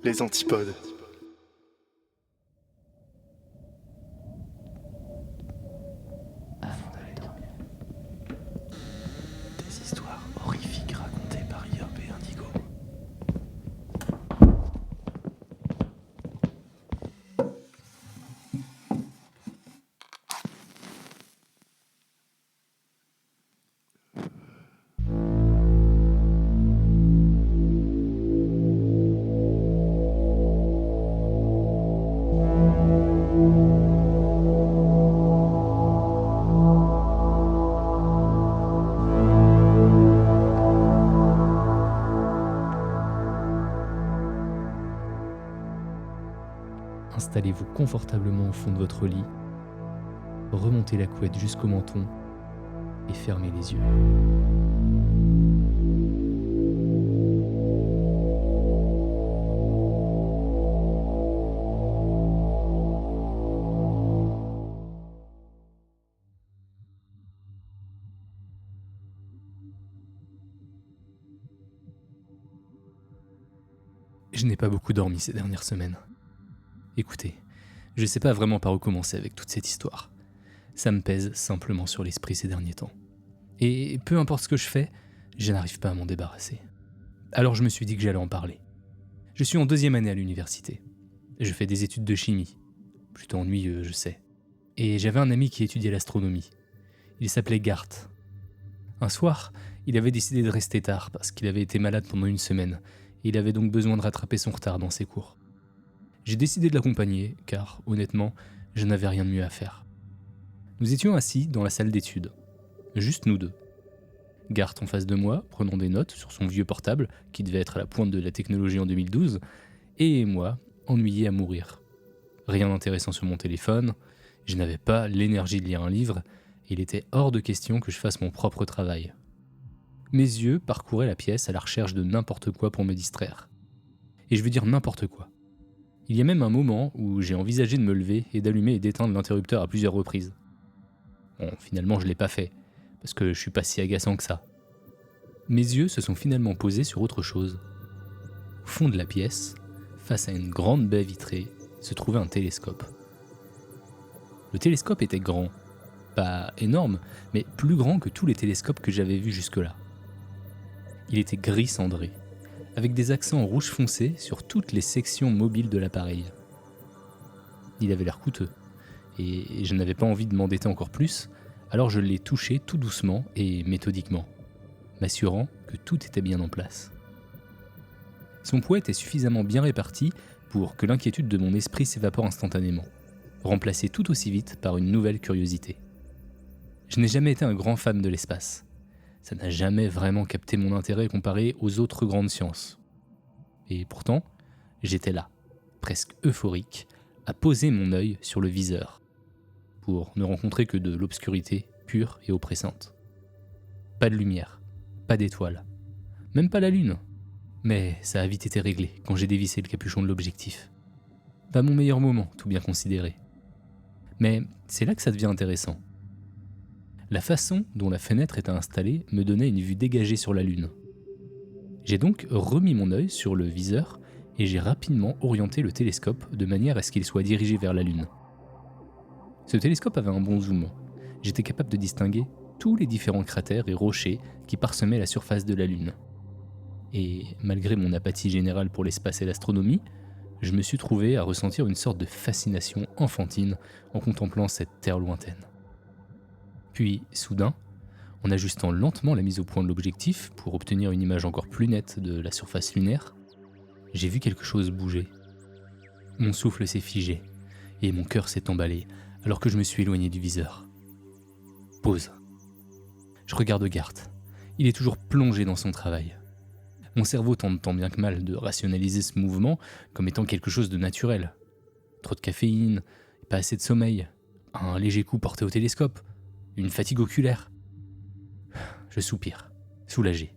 Les antipodes. Avant d'aller dormir. Des histoires horrifiques racontées par Yop et Indigo. Installez-vous confortablement au fond de votre lit, remontez la couette jusqu'au menton et fermez les yeux. Je n'ai pas beaucoup dormi ces dernières semaines. Écoutez, je ne sais pas vraiment par où commencer avec toute cette histoire. Ça me pèse simplement sur l'esprit ces derniers temps. Et peu importe ce que je fais, je n'arrive pas à m'en débarrasser. Alors je me suis dit que j'allais en parler. Je suis en 2e année à l'université. Je fais des études de chimie. Plutôt ennuyeux, je sais. Et j'avais un ami qui étudiait l'astronomie. Il s'appelait Gart. Un soir, il avait décidé de rester tard parce qu'il avait été malade pendant une semaine. Et il avait donc besoin de rattraper son retard dans ses cours. J'ai décidé de l'accompagner, car, honnêtement, je n'avais rien de mieux à faire. Nous étions assis dans la salle d'études. Juste nous deux. Gart en face de moi, prenant des notes sur son vieux portable, qui devait être à la pointe de la technologie en 2012, et moi, ennuyé à mourir. Rien d'intéressant sur mon téléphone, je n'avais pas l'énergie de lire un livre, et il était hors de question que je fasse mon propre travail. Mes yeux parcouraient la pièce à la recherche de n'importe quoi pour me distraire. Et je veux dire n'importe quoi. Il y a même un moment où j'ai envisagé de me lever et d'allumer et d'éteindre l'interrupteur à plusieurs reprises. Bon, finalement je l'ai pas fait, parce que je suis pas si agaçant que ça. Mes yeux se sont finalement posés sur autre chose. Au fond de la pièce, face à une grande baie vitrée, se trouvait un télescope. Le télescope était grand. Pas énorme, mais plus grand que tous les télescopes que j'avais vus jusque-là. Il était gris cendré, avec des accents rouge foncé sur toutes les sections mobiles de l'appareil. Il avait l'air coûteux, et je n'avais pas envie de m'endetter encore plus, alors je l'ai touché tout doucement et méthodiquement, m'assurant que tout était bien en place. Son poids était suffisamment bien réparti pour que l'inquiétude de mon esprit s'évapore instantanément, remplacée tout aussi vite par une nouvelle curiosité. Je n'ai jamais été un grand fan de l'espace. Ça n'a jamais vraiment capté mon intérêt comparé aux autres grandes sciences. Et pourtant, j'étais là, presque euphorique, à poser mon œil sur le viseur, pour ne rencontrer que de l'obscurité pure et oppressante. Pas de lumière, pas d'étoiles, même pas la lune. Mais ça a vite été réglé quand j'ai dévissé le capuchon de l'objectif. Pas mon meilleur moment, tout bien considéré. Mais c'est là que ça devient intéressant. La façon dont la fenêtre était installée me donnait une vue dégagée sur la lune. J'ai donc remis mon œil sur le viseur et j'ai rapidement orienté le télescope de manière à ce qu'il soit dirigé vers la lune. Ce télescope avait un bon zoom. J'étais capable de distinguer tous les différents cratères et rochers qui parsemaient la surface de la lune. Et malgré mon apathie générale pour l'espace et l'astronomie, je me suis trouvé à ressentir une sorte de fascination enfantine en contemplant cette terre lointaine. Puis, soudain, en ajustant lentement la mise au point de l'objectif pour obtenir une image encore plus nette de la surface lunaire, j'ai vu quelque chose bouger. Mon souffle s'est figé et mon cœur s'est emballé alors que je me suis éloigné du viseur. Pause. Je regarde Gart. Il est toujours plongé dans son travail. Mon cerveau tente tant bien que mal de rationaliser ce mouvement comme étant quelque chose de naturel. Trop de caféine, pas assez de sommeil, un léger coup porté au télescope, une fatigue oculaire. Je soupire, soulagé,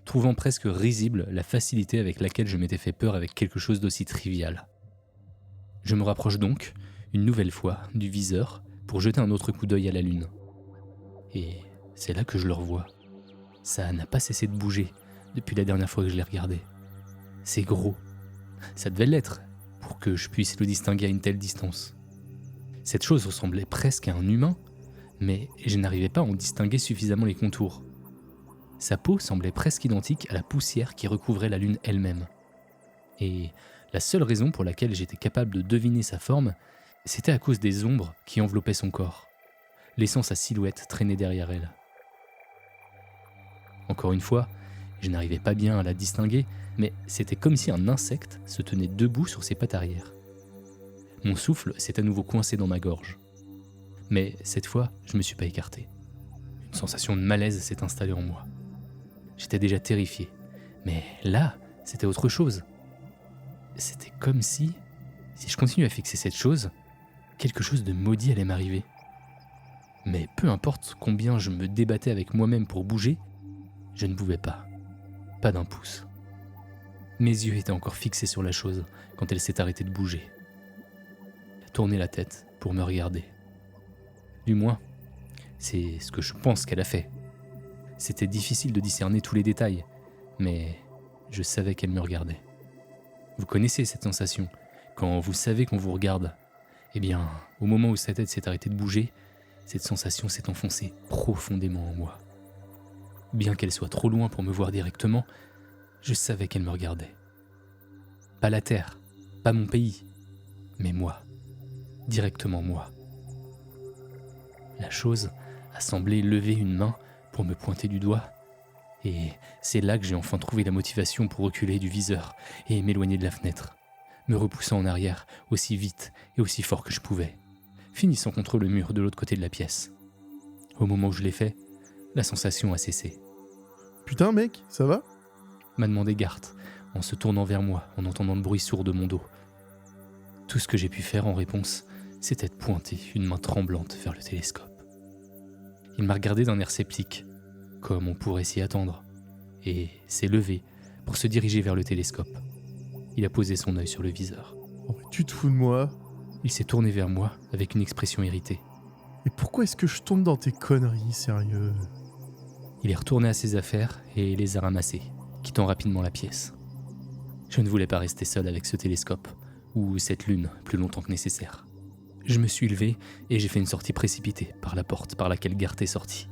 trouvant presque risible la facilité avec laquelle je m'étais fait peur avec quelque chose d'aussi trivial. Je me rapproche donc, une nouvelle fois, du viseur pour jeter un autre coup d'œil à la lune. Et c'est là que je le revois. Ça n'a pas cessé de bouger depuis la dernière fois que je l'ai regardé. C'est gros, ça devait l'être, pour que je puisse le distinguer à une telle distance. Cette chose ressemblait presque à un humain, mais je n'arrivais pas à en distinguer suffisamment les contours. Sa peau semblait presque identique à la poussière qui recouvrait la lune elle-même. Et la seule raison pour laquelle j'étais capable de deviner sa forme, c'était à cause des ombres qui enveloppaient son corps, laissant sa silhouette traîner derrière elle. Encore une fois, je n'arrivais pas bien à la distinguer, mais c'était comme si un insecte se tenait debout sur ses pattes arrière. Mon souffle s'est à nouveau coincé dans ma gorge. Mais cette fois, je ne me suis pas écarté. Une sensation de malaise s'est installée en moi. J'étais déjà terrifié, mais là, c'était autre chose. C'était comme si je continuais à fixer cette chose, quelque chose de maudit allait m'arriver. Mais peu importe combien je me débattais avec moi-même pour bouger, je ne pouvais pas. Pas d'un pouce. Mes yeux étaient encore fixés sur la chose quand elle s'est arrêtée de bouger. Elle a tourné la tête pour me regarder. Du moins, c'est ce que je pense qu'elle a fait. C'était difficile de discerner tous les détails, mais je savais qu'elle me regardait. Vous connaissez cette sensation, quand vous savez qu'on vous regarde. Eh bien, au moment où sa tête s'est arrêtée de bouger, cette sensation s'est enfoncée profondément en moi. Bien qu'elle soit trop loin pour me voir directement, je savais qu'elle me regardait. Pas la terre, pas mon pays, mais moi, directement moi. La chose a semblé lever une main pour me pointer du doigt, et c'est là que j'ai enfin trouvé la motivation pour reculer du viseur et m'éloigner de la fenêtre, me repoussant en arrière aussi vite et aussi fort que je pouvais, finissant contre le mur de l'autre côté de la pièce. Au moment où je l'ai fait, la sensation a cessé. « Putain mec, ça va ?» m'a demandé Garth en se tournant vers moi en entendant le bruit sourd de mon dos. Tout ce que j'ai pu faire en réponse, c'était de pointer une main tremblante vers le télescope. Il m'a regardé d'un air sceptique, comme on pourrait s'y attendre, et s'est levé pour se diriger vers le télescope. Il a posé son œil sur le viseur. « Oh, mais tu te fous de moi ?» Il s'est tourné vers moi avec une expression irritée. « Et pourquoi est-ce que je tombe dans tes conneries, sérieux ?» Il est retourné à ses affaires et les a ramassées, quittant rapidement la pièce. Je ne voulais pas rester seul avec ce télescope, ou cette lune, plus longtemps que nécessaire. Je me suis levé et j'ai fait une sortie précipitée par la porte par laquelle Garth est sorti.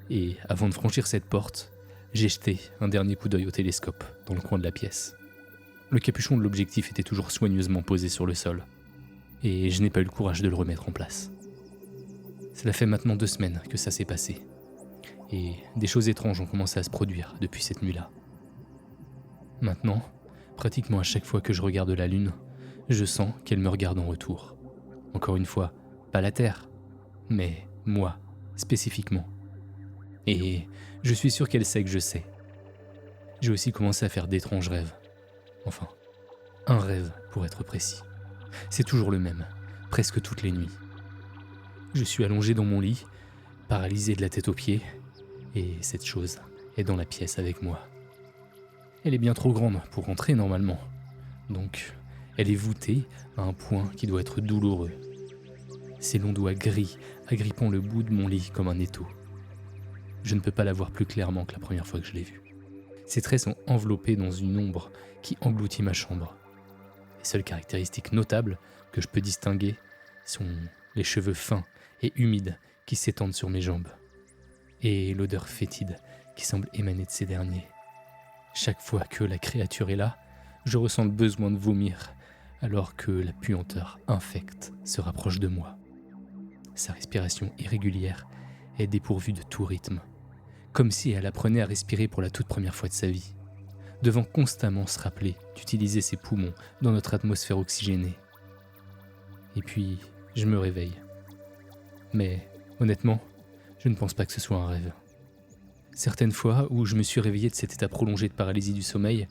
Et avant de franchir cette porte, j'ai jeté un dernier coup d'œil au télescope dans le coin de la pièce. Le capuchon de l'objectif était toujours soigneusement posé sur le sol, et je n'ai pas eu le courage de le remettre en place. Cela fait maintenant 2 semaines que ça s'est passé, et des choses étranges ont commencé à se produire depuis cette nuit-là. Maintenant, pratiquement à chaque fois que je regarde la lune, je sens qu'elle me regarde en retour. Encore une fois, pas la Terre, mais moi, spécifiquement. Et je suis sûr qu'elle sait que je sais. J'ai aussi commencé à faire d'étranges rêves. Enfin, un rêve pour être précis. C'est toujours le même, presque toutes les nuits. Je suis allongé dans mon lit, paralysé de la tête aux pieds, et cette chose est dans la pièce avec moi. Elle est bien trop grande pour rentrer normalement, donc elle est voûtée à un point qui doit être douloureux. Ses longs doigts gris agrippant le bout de mon lit comme un étau. Je ne peux pas la voir plus clairement que la première fois que je l'ai vue. Ses traits sont enveloppés dans une ombre qui engloutit ma chambre. Les seules caractéristiques notables que je peux distinguer sont les cheveux fins et humides qui s'étendent sur mes jambes, et l'odeur fétide qui semble émaner de ces derniers. Chaque fois que la créature est là, je ressens le besoin de vomir, alors que la puanteur infecte se rapproche de moi. Sa respiration irrégulière est dépourvue de tout rythme, comme si elle apprenait à respirer pour la toute première fois de sa vie, devant constamment se rappeler d'utiliser ses poumons dans notre atmosphère oxygénée. Et puis, je me réveille. Mais, honnêtement, je ne pense pas que ce soit un rêve. Certaines fois où je me suis réveillé de cet état prolongé de paralysie du sommeil,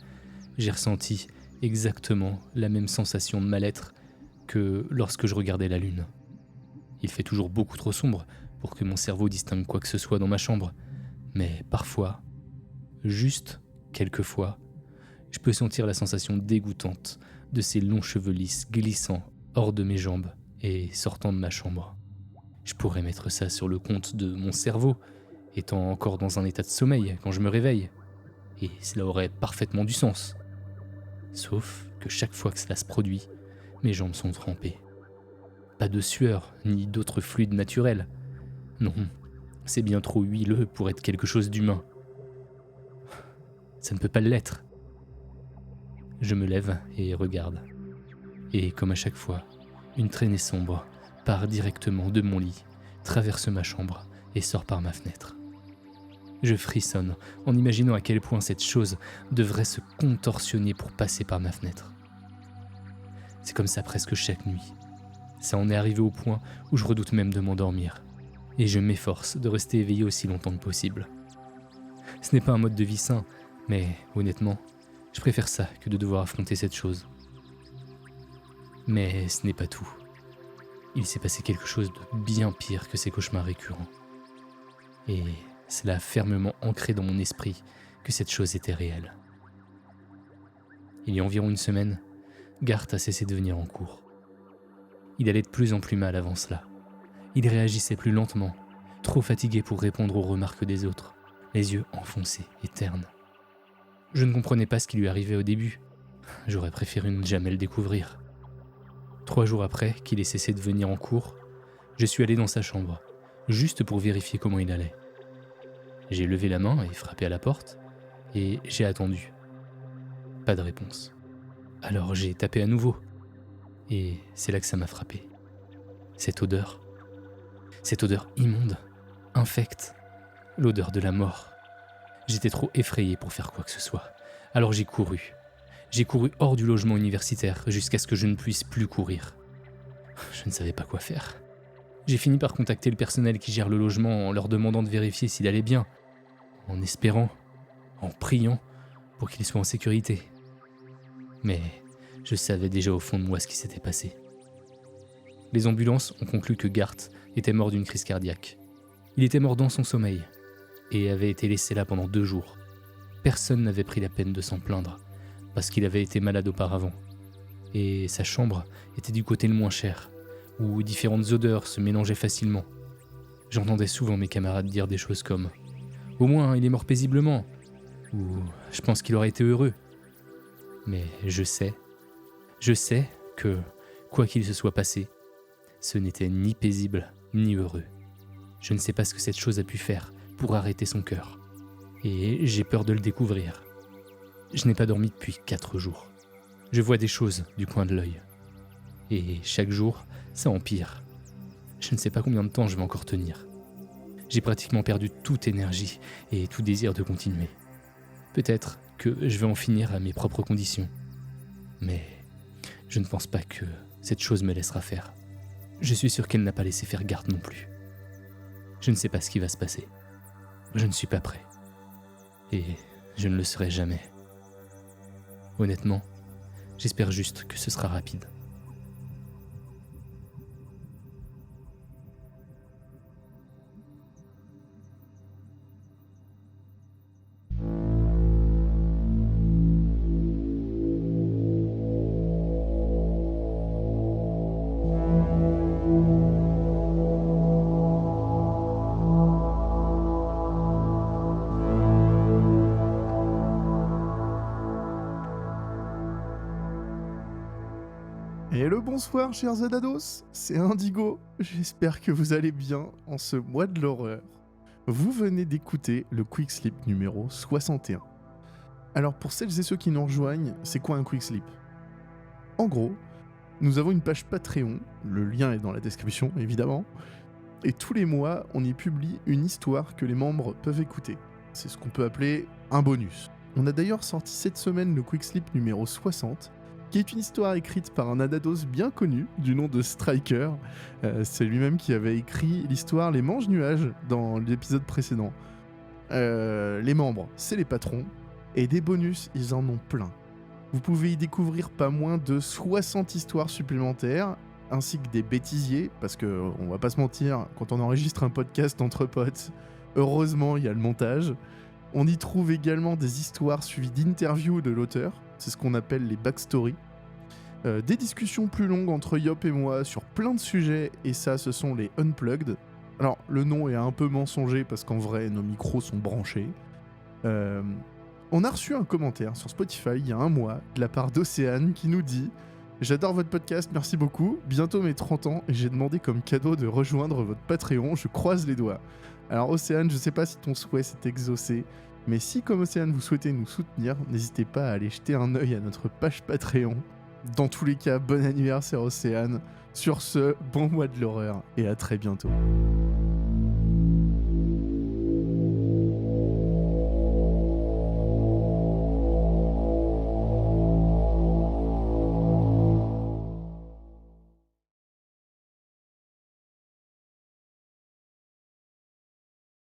j'ai ressenti exactement la même sensation de mal-être que lorsque je regardais la lune. Il fait toujours beaucoup trop sombre pour que mon cerveau distingue quoi que ce soit dans ma chambre, mais parfois, juste quelquefois, je peux sentir la sensation dégoûtante de ces longs cheveux lisses glissant hors de mes jambes et sortant de ma chambre. Je pourrais mettre ça sur le compte de mon cerveau, étant encore dans un état de sommeil quand je me réveille, et cela aurait parfaitement du sens. Sauf que chaque fois que cela se produit, mes jambes sont trempées. Pas de sueur, ni d'autres fluides naturels. Non, c'est bien trop huileux pour être quelque chose d'humain. Ça ne peut pas l'être. Je me lève et regarde. Et comme à chaque fois, une traînée sombre part directement de mon lit, traverse ma chambre et sort par ma fenêtre. Je frissonne en imaginant à quel point cette chose devrait se contorsionner pour passer par ma fenêtre. C'est comme ça presque chaque nuit. Ça en est arrivé au point où je redoute même de m'endormir. Et je m'efforce de rester éveillé aussi longtemps que possible. Ce n'est pas un mode de vie sain, mais honnêtement, je préfère ça que de devoir affronter cette chose. Mais ce n'est pas tout. Il s'est passé quelque chose de bien pire que ces cauchemars récurrents. Et cela a fermement ancré dans mon esprit que cette chose était réelle. Il y a environ une semaine, Garth a cessé de venir en cours. Il allait de plus en plus mal avant cela. Il réagissait plus lentement, trop fatigué pour répondre aux remarques des autres, les yeux enfoncés et ternes. Je ne comprenais pas ce qui lui arrivait au début. J'aurais préféré ne jamais le découvrir. 3 jours après qu'il ait cessé de venir en cours, je suis allé dans sa chambre, juste pour vérifier comment il allait. J'ai levé la main et frappé à la porte, et j'ai attendu. Pas de réponse. Alors j'ai tapé à nouveau, et c'est là que ça m'a frappé. Cette odeur immonde, infecte, l'odeur de la mort. J'étais trop effrayé pour faire quoi que ce soit, alors j'ai couru. J'ai couru hors du logement universitaire jusqu'à ce que je ne puisse plus courir. Je ne savais pas quoi faire. J'ai fini par contacter le personnel qui gère le logement en leur demandant de vérifier s'il allait bien, en espérant, en priant pour qu'il soit en sécurité. Mais je savais déjà au fond de moi ce qui s'était passé. Les ambulances ont conclu que Garth était mort d'une crise cardiaque. Il était mort dans son sommeil et avait été laissé là pendant 2 jours. Personne n'avait pris la peine de s'en plaindre parce qu'il avait été malade auparavant. Et sa chambre était du côté le moins cher, où différentes odeurs se mélangeaient facilement. J'entendais souvent mes camarades dire des choses comme « Au moins, il est mort paisiblement » ou « Je pense qu'il aurait été heureux ». Mais je sais que, quoi qu'il se soit passé, ce n'était ni paisible ni heureux. Je ne sais pas ce que cette chose a pu faire pour arrêter son cœur. Et j'ai peur de le découvrir. Je n'ai pas dormi depuis 4 jours. Je vois des choses du coin de l'œil. Et chaque jour, ça empire. Je ne sais pas combien de temps je vais encore tenir. J'ai pratiquement perdu toute énergie et tout désir de continuer. Peut-être que je vais en finir à mes propres conditions. Mais je ne pense pas que cette chose me laissera faire. Je suis sûr qu'elle n'a pas laissé faire Garth non plus. Je ne sais pas ce qui va se passer. Je ne suis pas prêt. Et je ne le serai jamais. Honnêtement, j'espère juste que ce sera rapide. Et le bonsoir chers Adados, c'est Indigo, j'espère que vous allez bien en ce mois de l'horreur. Vous venez d'écouter le Quick Sleep numéro 61. Alors pour celles et ceux qui nous rejoignent, c'est quoi un Quick Sleep ? En gros, nous avons une page Patreon, le lien est dans la description évidemment, et tous les mois on y publie une histoire que les membres peuvent écouter. C'est ce qu'on peut appeler un bonus. On a d'ailleurs sorti cette semaine le Quick Sleep numéro 60, qui est une histoire écrite par un Adados bien connu, du nom de Striker. C'est lui-même qui avait écrit l'histoire Les Mange-Nuages dans l'épisode précédent. Les membres, c'est les patrons, et des bonus, ils en ont plein. Vous pouvez y découvrir pas moins de 60 histoires supplémentaires, ainsi que des bêtisiers, parce que, on va pas se mentir, quand on enregistre un podcast entre potes, heureusement il y a le montage. On y trouve également des histoires suivies d'interviews de l'auteur, c'est ce qu'on appelle les backstories. Des discussions plus longues entre Yop et moi sur plein de sujets, et ça, ce sont les Unplugged. Alors, le nom est un peu mensonger parce qu'en vrai, nos micros sont branchés. On On a reçu un commentaire sur Spotify il y a un mois de la part d'Océane qui nous dit « J'adore votre podcast, merci beaucoup. Bientôt mes 30 ans et j'ai demandé comme cadeau de rejoindre votre Patreon, je croise les doigts. » Alors Océane, je sais pas si ton souhait s'est exaucé, mais si comme Océane vous souhaitez nous soutenir, n'hésitez pas à aller jeter un œil à notre page Patreon. Dans tous les cas, bon anniversaire Océane. Sur ce, bon mois de l'horreur et à très bientôt.